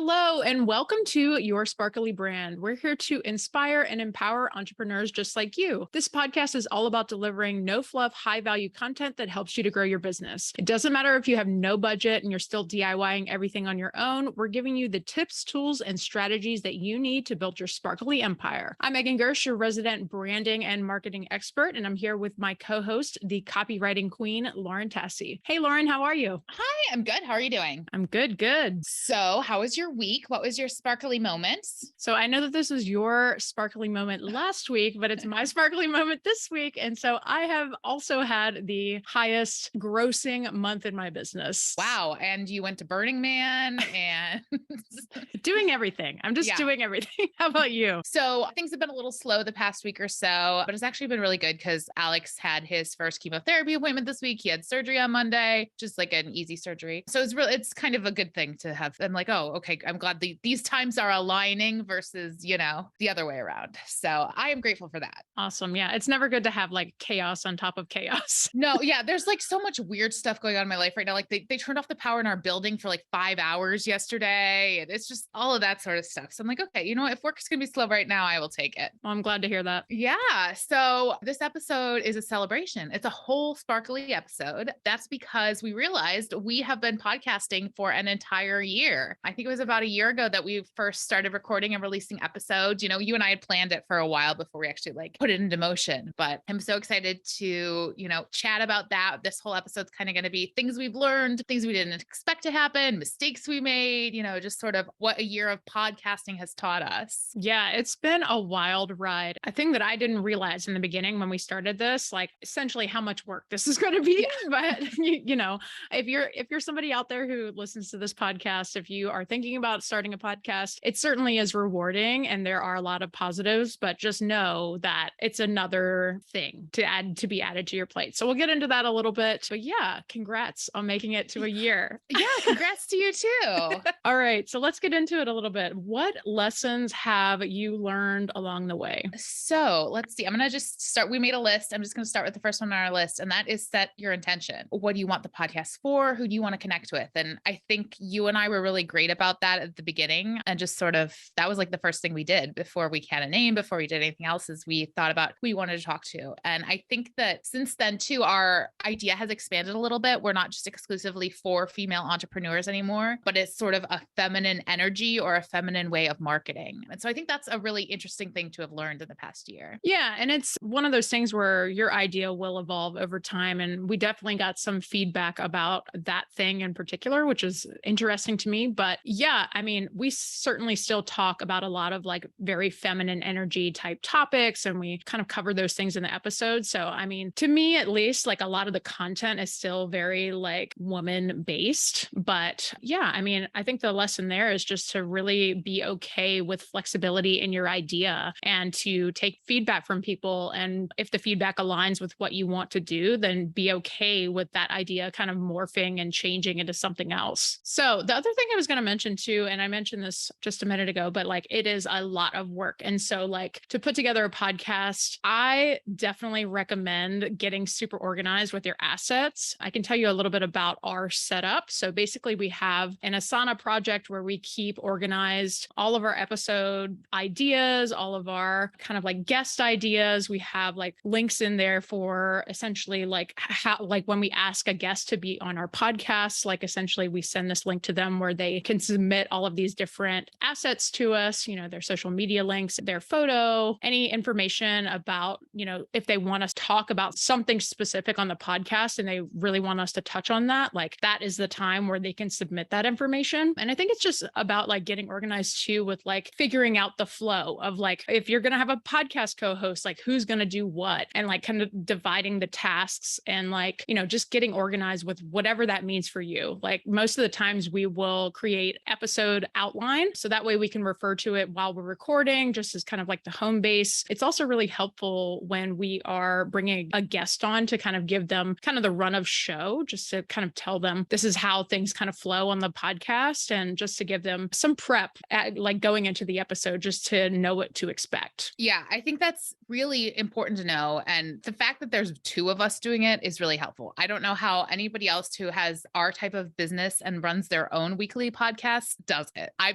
Hello, and welcome to Your Sparkly Brand. We're here to inspire and empower entrepreneurs just like you. This podcast is all about delivering no fluff, high value content that helps you to grow your business. It doesn't matter if you have no budget and you're still DIYing everything on your own. We're giving you the tips, tools, and strategies that you need to build your sparkly empire. I'm Megan Gersh, your resident branding and marketing expert, and I'm here with my co-host, the copywriting queen, Lauren Tassi. Hey, Lauren, how are you? Hi, I'm good. How are you doing? I'm good, good. So, how was your week? What was your sparkly moments? So I know that this was your sparkly moment last week, but it's my sparkly moment this week. And so I have also had the highest grossing month in my business. Wow. And you went to Burning Man and doing everything. I'm just doing everything. How about you? So things have been a little slow the past week or so, but it's actually been really good because Alex had his first chemotherapy appointment this week. He had surgery on Monday, just like an easy surgery. So it's kind of a good thing to have. I'm like, oh, okay. I'm glad these times are aligning versus, the other way around. So I am grateful for that. Awesome. Yeah. It's never good to have like chaos on top of chaos. No. Yeah. There's like so much weird stuff going on in my life right now. Like they turned off the power in our building for like 5 hours yesterday. And it's just all of that sort of stuff. So I'm like, okay, if work's going to be slow right now, I will take it. Well, I'm glad to hear that. Yeah. So this episode is a celebration. It's a whole sparkly episode. That's because we realized we have been podcasting for an entire year. I think it was about a year ago that we first started recording and releasing episodes. You and I had planned it for a while before we actually put it into motion, but I'm so excited to, chat about that. This whole episode's kind of going to be things we've learned, things we didn't expect to happen, mistakes we made, just sort of what a year of podcasting has taught us. Yeah, it's been a wild ride. A thing that I didn't realize in the beginning when we started this, essentially how much work this is going to be. But if you're somebody out there who listens to this podcast, if you are thinking about starting a podcast, it certainly is rewarding and there are a lot of positives, but just know that it's another thing to be added to your plate. So we'll get into that a little bit. But yeah, congrats on making it to a year. Yeah, congrats to you too. All right, so let's get into it a little bit. What lessons have you learned along the way? So let's see. I'm going to just start. We made a list. I'm just going to start with the first one on our list, and that is set your intention. What do you want the podcast for? Who do you want to connect with? And I think you and I were really great about that at the beginning, and just sort of, that was like the first thing we did before we had a name, before we did anything else, is we thought about who we wanted to talk to. And I think that since then too, our idea has expanded a little bit. We're not just exclusively for female entrepreneurs anymore, but it's sort of a feminine energy or a feminine way of marketing. And so I think that's a really interesting thing to have learned in the past year. Yeah. And it's one of those things where your idea will evolve over time. And we definitely got some feedback about that thing in particular, which is interesting to me. But yeah, I mean, we certainly still talk about a lot of very feminine energy type topics, and we kind of cover those things in the episode. So, I mean, to me, at least, a lot of the content is still very woman based. But yeah, I mean, I think the lesson there is just to really be okay with flexibility in your idea and to take feedback from people. And if the feedback aligns with what you want to do, then be okay with that idea kind of morphing and changing into something else. So the other thing I was going to mention too, and I mentioned this just a minute ago, but it is a lot of work. And so to put together a podcast, I definitely recommend getting super organized with your assets. I can tell you a little bit about our setup. So basically we have an Asana project where we keep organized all of our episode ideas, all of our kind of guest ideas. We have links in there for essentially how, when we ask a guest to be on our podcast, essentially we send this link to them where they can submit all of these different assets to us, their social media links, their photo, any information about, if they want us to talk about something specific on the podcast and they really want us to touch on that, that is the time where they can submit that information. And I think it's just about getting organized too with figuring out the flow of if you're going to have a podcast co-host, who's going to do what, and kind of dividing the tasks and just getting organized with whatever that means for you. Most of the times we will create episode outline. So that way we can refer to it while we're recording, just as kind of the home base. It's also really helpful when we are bringing a guest on to kind of give them kind of the run of show, just to kind of tell them this is how things kind of flow on the podcast, and just to give them some prep at going into the episode, just to know what to expect. Yeah, I think that's really important to know. And the fact that there's two of us doing it is really helpful. I don't know how anybody else who has our type of business and runs their own weekly podcast does it. I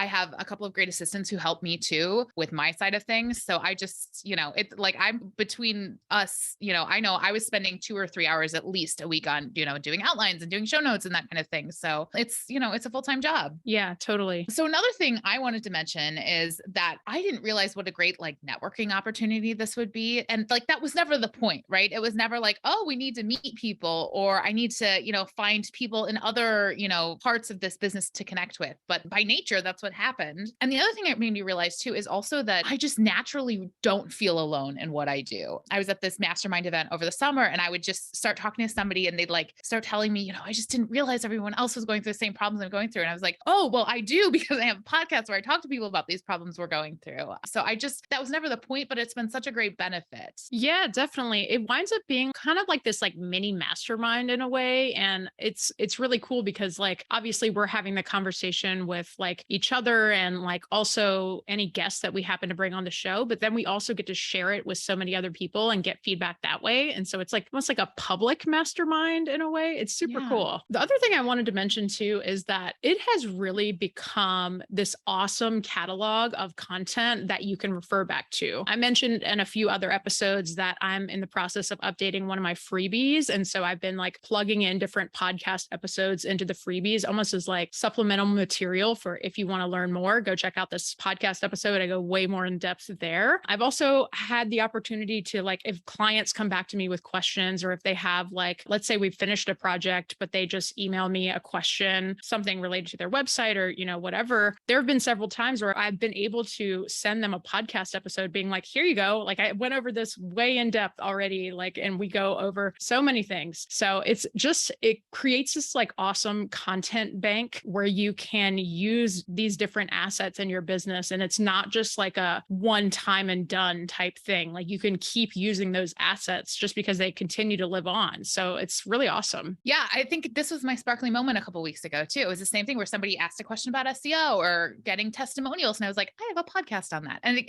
have a couple of great assistants who help me too with my side of things. So I just, it's like I'm between us, I know I was spending 2 or 3 hours at least a week on, doing outlines and doing show notes and that kind of thing. So it's a full-time job. Yeah, totally. So another thing I wanted to mention is that I didn't realize what a great like networking opportunity this would be. And like, that was never the point, right? It was never like, oh, we need to meet people or I need to, find people in other, parts of this business to connect with. But by nature, that's what happened. And the other thing it made me realize too is also that I just naturally don't feel alone in what I do. I was at this mastermind event over the summer and I would just start talking to somebody and they'd like start telling me, I just didn't realize everyone else was going through the same problems I'm going through. And I was like, oh, well, I do because I have a podcast where I talk to people about these problems we're going through. So that was never the point, but it's been such a great benefit. Yeah, definitely. It winds up being kind of like this like mini mastermind in a way. And it's really cool because like obviously we're having the conversation with like each other and like also any guests that we happen to bring on the show, but then we also get to share it with so many other people and get feedback that way. And so it's like almost like a public mastermind in a way. It's super cool. The other thing I wanted to mention too is that it has really become this awesome catalog of content that you can refer back to. I mentioned in a few other episodes that I'm in the process of updating one of my freebies. And so I've been like plugging in different podcast episodes into the freebies almost as like supplemental material for if you want to learn more, go check out this podcast episode. I go way more in depth there. I've also had the opportunity to like, if clients come back to me with questions or if they have like, let's say we've finished a project, but they just email me a question, something related to their website or, whatever. There have been several times where I've been able to send them a podcast episode being like, here you go. Like I went over this way in depth already, like, and we go over so many things. So it creates this like awesome content bank where you can use these different assets in your business. And it's not just like a one time and done type thing. Like you can keep using those assets just because they continue to live on. So it's really awesome. Yeah. I think this was my sparkling moment a couple of weeks ago too. It was the same thing where somebody asked a question about SEO or getting testimonials. And I was like, I have a podcast on that. And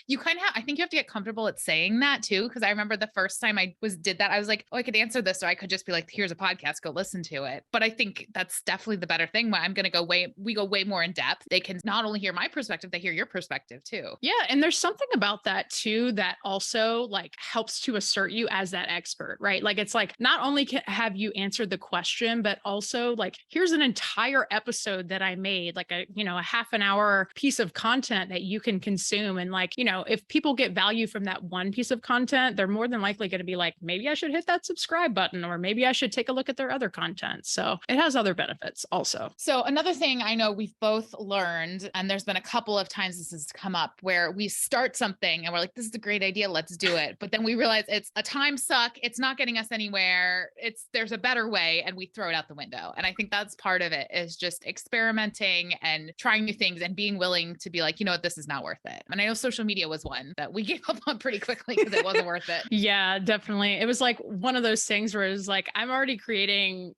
you kind of I think you have to get comfortable at saying that too. Cause I remember the first time I did that, I was like, oh, I could answer this. So I could just be like, here's a podcast, go listen to it. But I think that's definitely the better thing. I'm going to we go way more in depth. They can not only hear my perspective, they hear your perspective too. Yeah. And there's something about that too, that also like helps to assert you as that expert, right? Like, it's like, not only have you answered the question, but also like, here's an entire episode that I made, like a half an hour piece of content that you can consume. And like, if people get value from that one piece of content, they're more than likely going to be like, maybe I should hit that subscribe button, or maybe I should take a look at their other content. So it has other benefits also. So another thing I know we've both learned, and there's been a couple of times this has come up where we start something and we're like, this is a great idea, let's do it. But then we realize it's a time suck. It's not getting us anywhere. There's a better way, and we throw it out the window. And I think that's part of it, is just experimenting and trying new things and being willing to be like, you know what, this is not worth it. And I know social media was one that we gave up on pretty quickly because it wasn't worth it. Yeah, definitely. It was like one of those things where it was like, I'm already creating,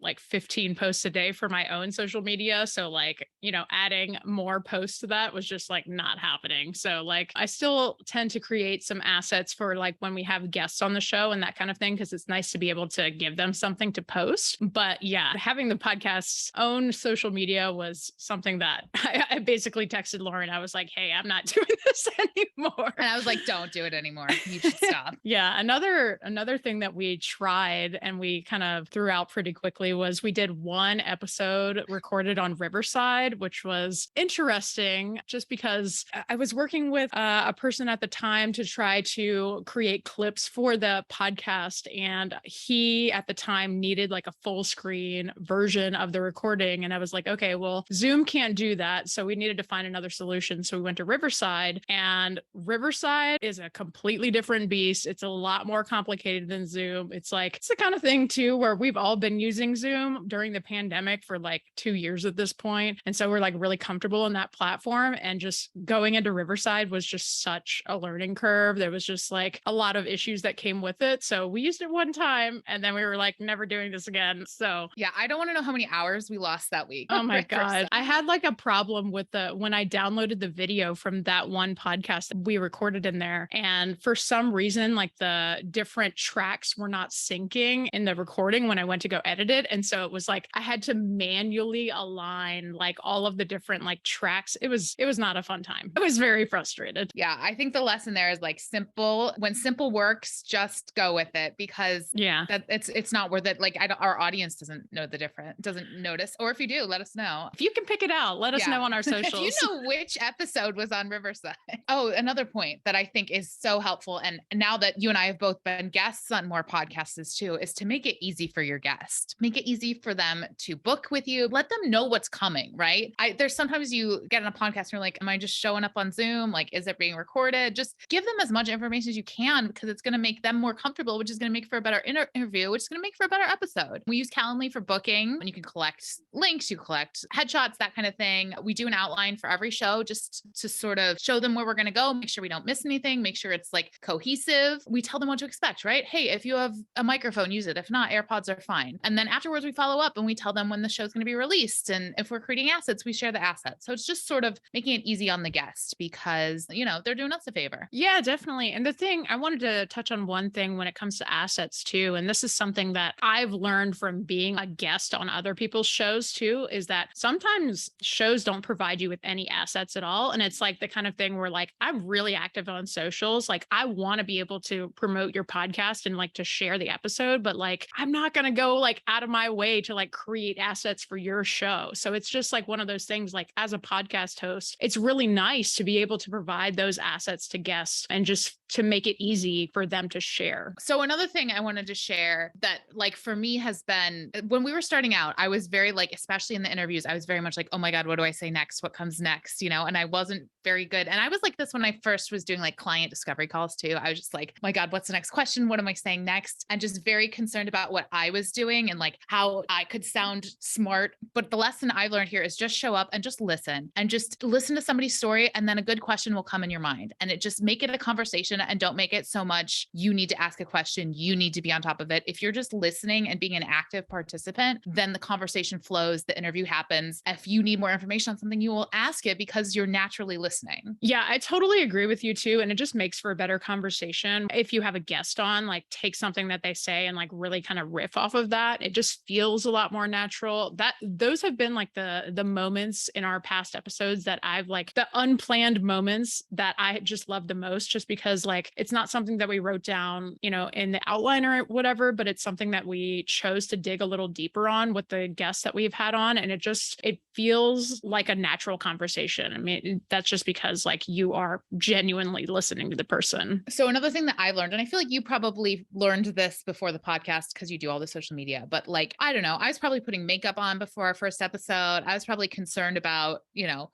like 15 posts a day for my own social media. So like, adding more posts to that was just like not happening. So like, I still tend to create some assets for like when we have guests on the show and that kind of thing, because it's nice to be able to give them something to post. But yeah, having the podcast's own social media was something that I basically texted Lauren. I was like, hey, I'm not doing this anymore. And I was like, don't do it anymore. You should stop. Yeah. Another thing that we tried and we kind of threw out pretty quickly was we did one episode recorded on Riverside, which was interesting just because I was working with a person at the time to try to create clips for the podcast. And he at the time needed like a full screen version of the recording. And I was like, okay, well, Zoom can't do that. So we needed to find another solution. So we went to Riverside, and Riverside is a completely different beast. It's a lot more complicated than Zoom. It's the kind of thing too, where we've all been using Zoom during the pandemic for like 2 years at this point. And so we're like really comfortable in that platform, and just going into Riverside was just such a learning curve. There was just like a lot of issues that came with it. So we used it one time and then we were like, never doing this again. So yeah, I don't want to know how many hours we lost that week. Oh my God. I had like a problem with when I downloaded the video from that one podcast that we recorded recorded in there. And for some reason, like the different tracks were not syncing in the recording when I went to go edit it. And so it was like I had to manually align like all of the different like tracks. It was not a fun time. I was very frustrated. Yeah, I think the lesson there is like simple. When simple works, just go with it, because Yeah. that it's not worth it. Like our audience doesn't know the difference, doesn't notice. Or if you do, let us know. If you can pick it out, let us know on our If you socials. know which episode was on Riverside. Oh, another point that I think is so helpful, and now that you and I have both been guests on more podcasts too, is to make it easy for your guest. Make it easy for them to book with you. Let them know what's coming, right? There's sometimes you get on a podcast and you're like, am I just showing up on Zoom? Like, is it being recorded? Just give them as much information as you can, because it's going to make them more comfortable, which is going to make for a better interview, which is going to make for a better episode. We use Calendly for booking, and you can collect links, you collect headshots, that kind of thing. We do an outline for every show just to sort of show them where we're going to go, make sure we don't miss anything, make sure it's like cohesive. We tell them what to expect, right? Hey, if you have a microphone, use it. If not, AirPods are fine. And then afterwards we follow up and we tell them when the show's going to be released. And if we're creating assets, we share the assets. So it's just sort of making it easy on the guest, because, they're doing us a favor. Yeah, definitely. And the thing, I wanted to touch on one thing when it comes to assets too. And this is something that I've learned from being a guest on other people's shows too, is that sometimes shows don't provide you with any assets at all. And it's like the kind of thing where like, I'm really active on socials. Like I want to be able to promote your podcast and like to share the episode, but like, I'm not going to go like out of my way to like create assets for your show. So it's just like one of those things, like as a podcast host, it's really nice to be able to provide those assets to guests and just to make it easy for them to share. So another thing I wanted to share that like for me has been, when we were starting out, I was very like, especially in the interviews, I was very much like, oh my God, what do I say next? What comes next? And I wasn't very good. And I was like this when I first was doing like client discovery calls too. I was just like, oh my God, what's the next question? What am I saying next? And just very concerned about what I was doing and like how I could sound smart. But the lesson I've learned here is just show up and just listen to somebody's story. And then a good question will come in your mind, and it just make it a conversation, and don't make it so much you need to ask a question, you need to be on top of it. If you're just listening and being an active participant, then the conversation flows, the interview happens. If you need more information on something, you will ask it because you're naturally listening. Yeah, I totally agree with you too. And it just makes for a better conversation. If you have a guest on, like take something that they say and like really kind of riff off of that, it just feels a lot more natural. Those have been like the moments in our past episodes that I've like the unplanned moments that I just love the most, just because like it's not something that we wrote down, in the outline or whatever, but it's something that we chose to dig a little deeper on with the guests that we've had on. And it feels like a natural conversation. I mean, that's just because like you are genuinely listening to the person. So another thing that I've learned, and I feel like you probably learned this before the podcast because you do all the social media, but like, I don't know, I was probably putting makeup on before our first episode. I was probably concerned about,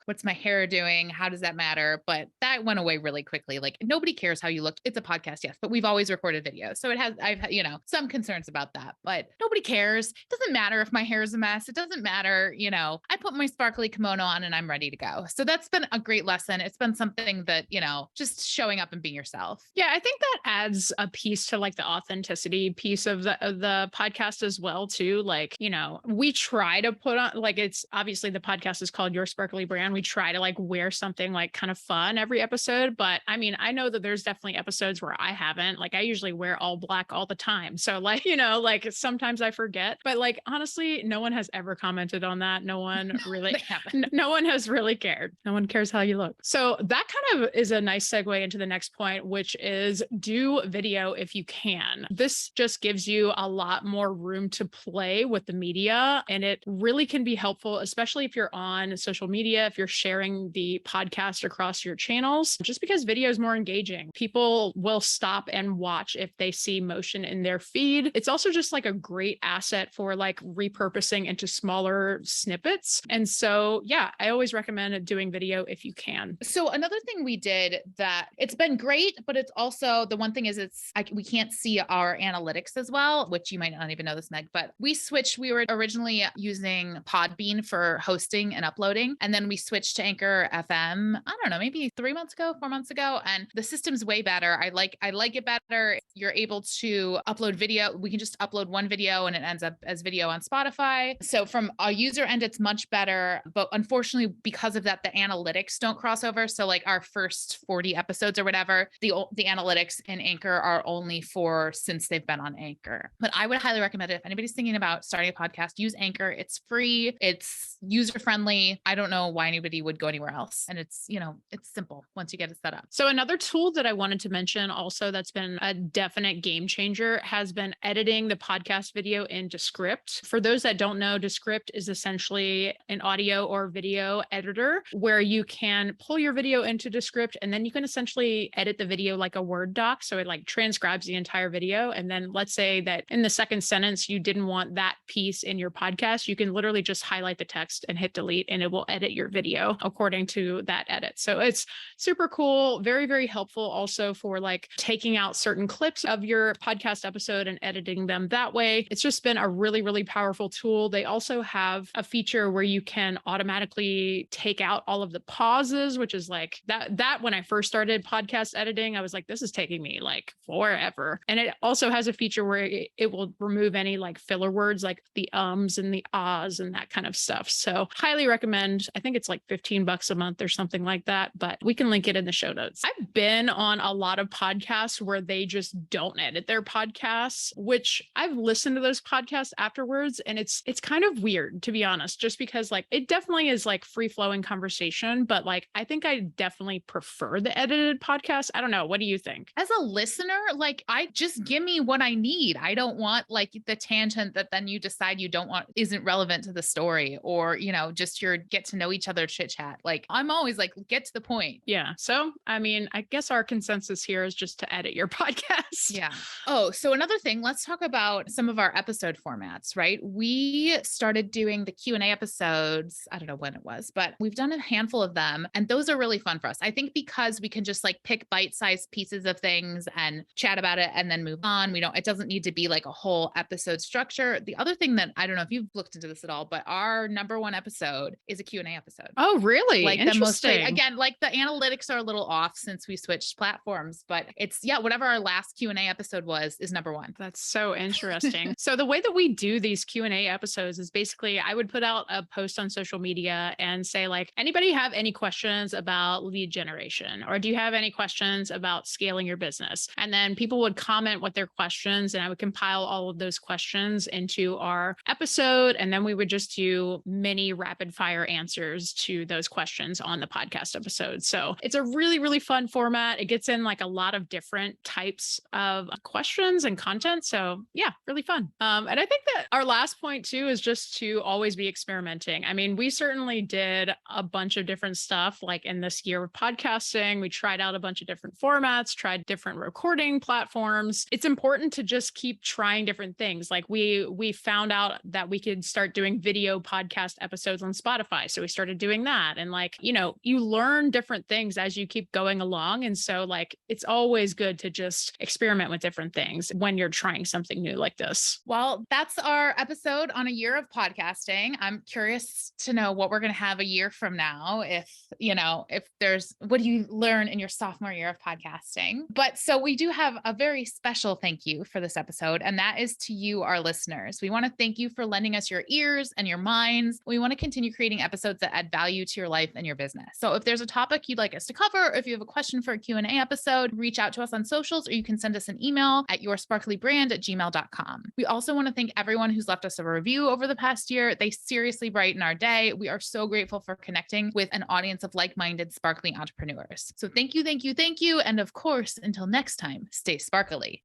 what's my hair doing? How does that matter? But that went away really quickly. Like nobody cares how you look. It's a podcast, yes, but we've always recorded videos. So I've had, some concerns about that, but nobody cares. It doesn't matter if my hair is a mess. It doesn't matter. I put my sparkly kimono on and I'm ready to go. So that's been a great lesson. It's been something that, just showing up and being yourself. Yeah, I think that adds a piece to like the authenticity piece of the podcast as well too. Like, we try to put on, like, it's obviously the podcast is called Your Sparkly Brand. We try to like wear something like kind of fun every episode, but I mean, I know that there's definitely episodes where I haven't, like I usually wear all black all the time. So like, like sometimes I forget, but like, honestly, no one has ever commented on that. No one really, no one has really cared. No one cares how you look. So that kind of is a nice segue into the next point, which is do video if you can. This just gives you a lot more room to play with the media, and it really can be helpful, especially if you're on social media, if you're sharing the podcast across your channels, just because video is more engaging. People will stop and watch if they see motion in their feed. It's also just like a great asset for like repurposing into smaller snippets. And so, yeah, I always recommend doing video if you can. So another thing we did that it's been great, but it's also the one thing is we can't see our analytics as well, which you might not even know this, Meg, but we switched. We were originally using Podbean for hosting and uploading. And then we switched to Anchor FM, I don't know, maybe 4 months ago. And the system's way better. I like it better. You're able to upload video. We can just upload one video and it ends up as video on Spotify. So from a user end, it's much better. But unfortunately, because of that, the analytics don't cross over. So like our first 40 40 episodes or whatever, the analytics in Anchor are only for since they've been on Anchor. But I would highly recommend it. If anybody's thinking about starting a podcast, use Anchor. It's free. It's user-friendly. I don't know why anybody would go anywhere else. And it's, it's simple once you get it set up. So another tool that I wanted to mention also that's been a definite game changer has been editing the podcast video into Descript. For those that don't know, Descript is essentially an audio or video editor where you can pull your video into Descript and then you can essentially edit the video like a Word doc. So it like transcribes the entire video. And then let's say that in the second sentence, you didn't want that piece in your podcast, you can literally just highlight the text and hit delete and it will edit your video according to that edit. So it's super cool, very, very helpful also for like taking out certain clips of your podcast episode and editing them that way. It's just been a really, really powerful tool. They also have a feature where you can automatically take out all of the pauses, which is like that when I first started podcast editing, I was like, this is taking me like forever. And it also has a feature where it will remove any like filler words like the ums and the ahs and that kind of stuff. So highly recommend. I think it's like $15 a month or something like that, but we can link it in the show notes. I've been on a lot of podcasts where they just don't edit their podcasts, which I've listened to those podcasts afterwards. And it's kind of weird, to be honest, just because like it definitely is like free flowing conversation, but like I think I definitely prefer the edited podcast. I don't know. What do you think? As a listener, like I just give me what I need. I don't want like the tangent that then you decide you don't want isn't relevant to the story or, just your get to know each other chit chat. Like I'm always like, get to the point. Yeah. So, I mean, I guess our consensus here is just to edit your podcast. Yeah. Oh, so another thing, let's talk about some of our episode formats, right? We started doing the Q&A episodes. I don't know when it was, but we've done a handful of them and those are really fun for us. I think because we can just like pick bite-sized pieces of things and chat about it and then move on. It doesn't need to be like a whole episode structure. The other thing that I don't know if you've looked into this at all, but our number one episode is a Q&A episode. Oh, really? Like the most, again, like the analytics are a little off since we switched platforms, but it's whatever our last Q&A episode was is number one. That's so interesting. So the way that we do these Q&A episodes is basically I would put out a post on social media and say like, anybody have any questions about lead generation? Or do you have any questions about scaling your business? And then people would comment what their questions and I would compile all of those questions into our episode. And then we would just do mini rapid fire answers to those questions on the podcast episode. So it's a really, really fun format. It gets in like a lot of different types of questions and content. So yeah, really fun. And I think that our last point too is just to always be experimenting. I mean, we certainly did a bunch of different stuff like in this year of podcasting. We tried out a bunch of different formats, tried different recording platforms. It's important to just keep trying different things. Like we found out that we could start doing video podcast episodes on Spotify. So we started doing that. And like, you learn different things as you keep going along. And so like, it's always good to just experiment with different things when you're trying something new like this. Well, that's our episode on a year of podcasting. I'm curious to know what we're going to have a year from now. If there's, what do you learn in your sophomore year of podcasting? But so we do have a very special thank you for this episode. And that is to you, our listeners. We want to thank you for lending us your ears and your minds. We want to continue creating episodes that add value to your life and your business. So if there's a topic you'd like us to cover, or if you have a question for a Q&A episode, reach out to us on socials, or you can send us an email at yoursparklybrand@gmail.com. We also want to thank everyone who's left us a review over the past year. They seriously brighten our day. We are so grateful for connecting with an audience of like-minded, sparkly entrepreneurs. So thank you, thank you, thank you. And of course, until next time, stay sparkly.